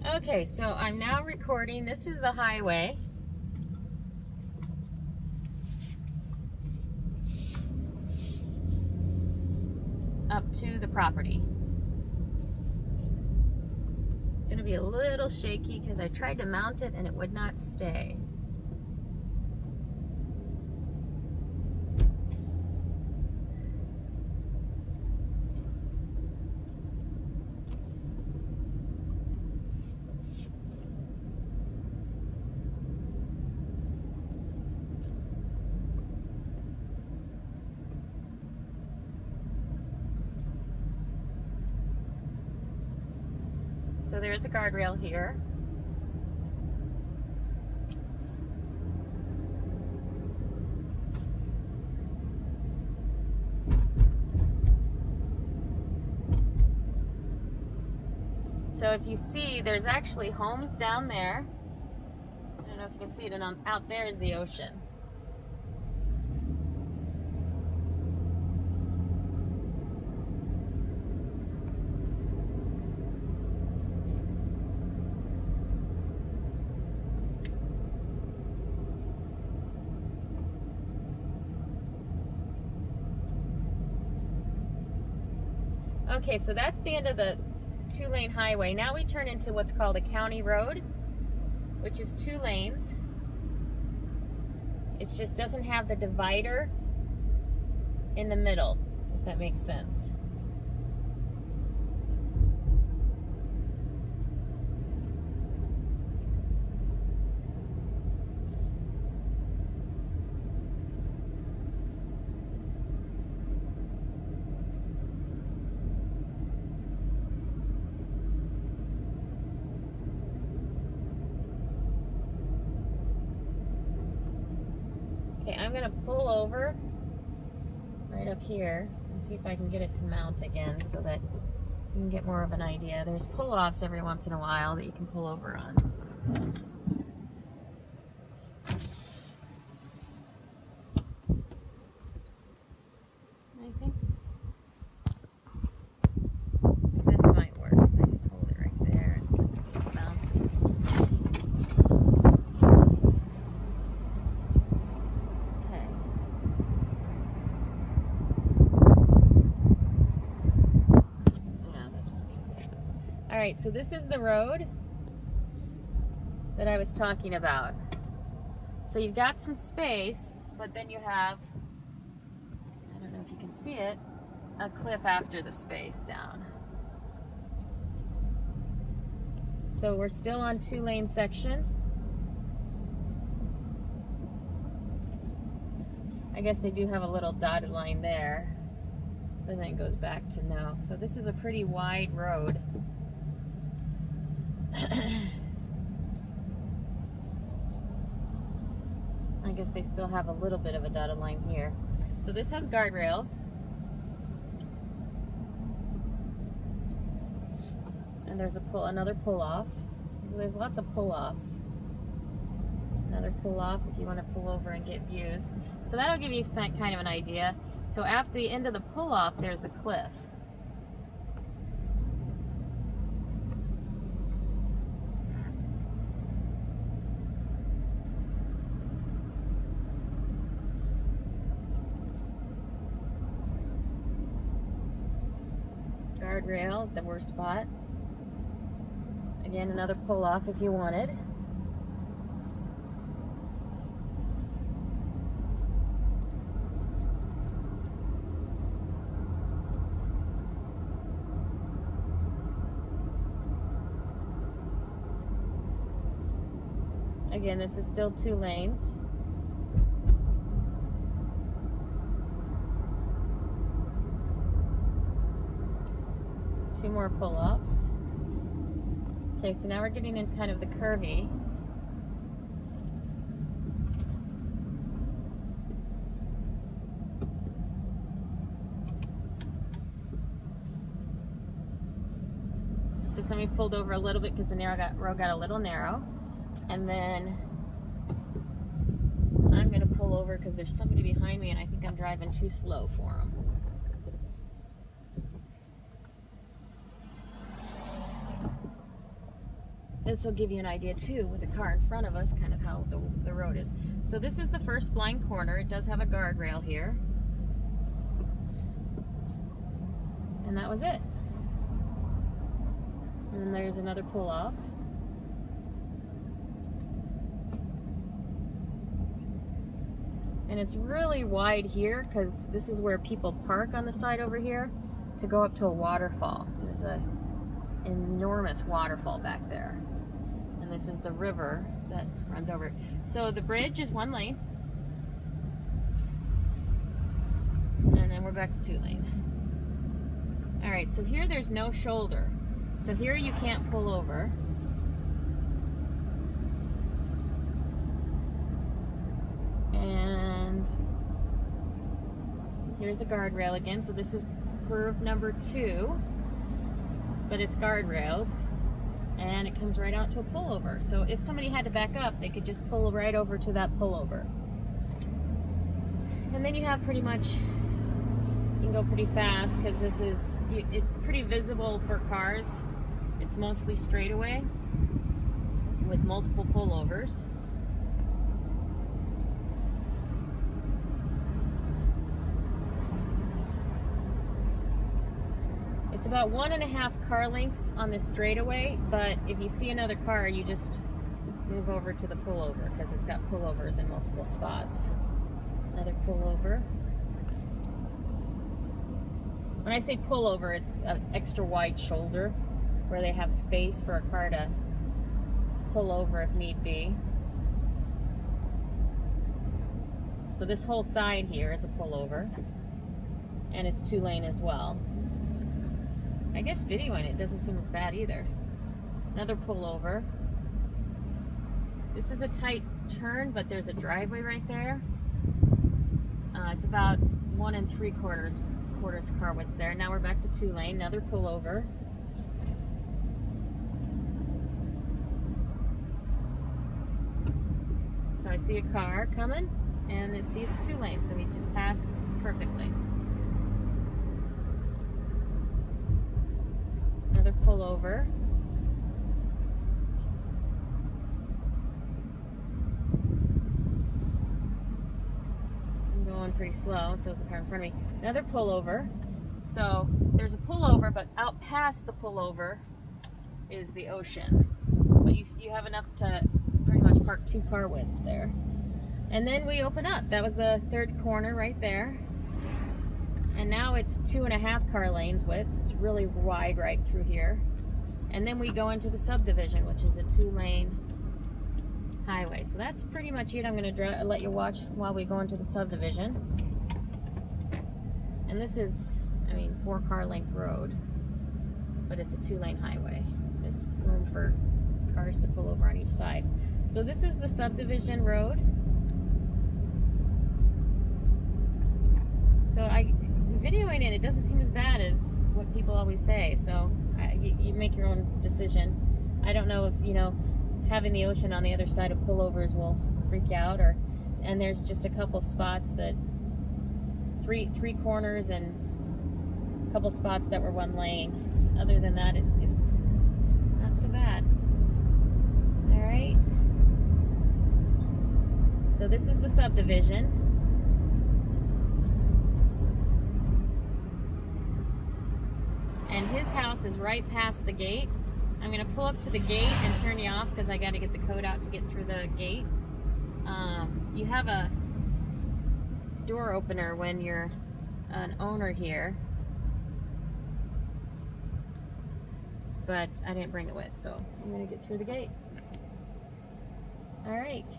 Okay, so I'm now recording. This is the highway. Up to the property. It's gonna be a little shaky because I tried to mount it and it would not stay. So there is a guardrail here. So if you see, there's actually homes down there. I don't know if you can see it, and out there is the ocean. Okay, so that's the end of the two-lane highway. Now we turn into what's called a county road, which is 2 lanes. It just doesn't have the divider in the middle, if that makes sense. Okay, I'm gonna pull over right up here and see if I can get it to mount again so that you can get more of an idea. There's pull-offs every once in a while that you can pull over on. I think this might work if I just hold it right there. It's bouncy. Okay. Yeah, that's not so good. All right, so this is the road that I was talking about. So you've got some space, but then you have, I don't know if you can see it, a cliff after the space down. So we're still on 2-lane section. I guess they do have a little dotted line there, but then it goes back to no. So this is a pretty wide road. I guess they still have a little bit of a dotted line here. So this has guardrails. And there's another pull-off. So there's lots of pull-offs. Another pull-off if you want to pull over and get views. So that'll give you some kind of an idea. So after the end of the pull-off, there's a cliff. Guardrail, the worst spot. Again, another pull-off if you wanted. Again, this is still 2 lanes. Two more pull-offs. Okay, so now we're getting in kind of the curvy. So somebody pulled over a little bit because the road got a little narrow. And then I'm going to pull over because there's somebody behind me and I think I'm driving too slow for them. this will give you an idea too, with the car in front of us, kind of how the road is. So this is the first blind corner. It does have a guardrail here. And that was it. And then there's another pull-off. And it's really wide here because this is where people park on the side over here to go up to a waterfall. There's an enormous waterfall back there. And this is the river that runs over it. So the bridge is 1 lane. And then we're back to 2 lane. All right, so here there's no shoulder. So here you can't pull over. And here's a guardrail again. So this is curve number 2, but it's guardrailed. And it comes right out to a pullover. So if somebody had to back up, they could just pull right over to that pullover. And then you have pretty much, you can go pretty fast because this is, it's pretty visible for cars. It's mostly straightaway with multiple pullovers. It's about 1.5 car lengths on this straightaway, but if you see another car, you just move over to the pullover because it's got pullovers in multiple spots. Another pullover. When I say pullover, it's an extra wide shoulder where they have space for a car to pull over if need be. So this whole side here is a pullover, and it's 2 lane as well. I guess videoing it doesn't seem as bad either. Another pullover. This is a tight turn, but there's a driveway right there. It's about 1 3/4 car width there. Now we're back to 2 lane. Another pullover. So I see a car coming, and it's 2 lanes, so we just passed perfectly. Another pullover. I'm going pretty slow, so it's a car in front of me. Another pullover. So there's a pullover, but out past the pullover is the ocean. But you have enough to pretty much park 2 car widths there. And then we open up. That was the 3rd corner right there. And now it's 2.5 car lanes width. It's really wide right through here. And then we go into the subdivision, which is a 2 lane highway. So that's pretty much it. I'm going to let you watch while we go into the subdivision. And this is, I mean, 4 car length road, but it's a 2 lane highway. There's room for cars to pull over on each side. So this is the subdivision road. So videoing it doesn't seem as bad as what people always say. So you make your own decision. I don't know if, you know, having the ocean on the other side of pullovers will freak you out, and there's just a couple spots that three corners and a couple spots that were 1 lane. Other than that, it's not so bad. All right. So this is the subdivision. And his house is right past the gate. I'm gonna pull up to the gate and turn you off because I gotta get the code out to get through the gate. You have a door opener when you're an owner here, but I didn't bring it with, so I'm gonna get through the gate. All right.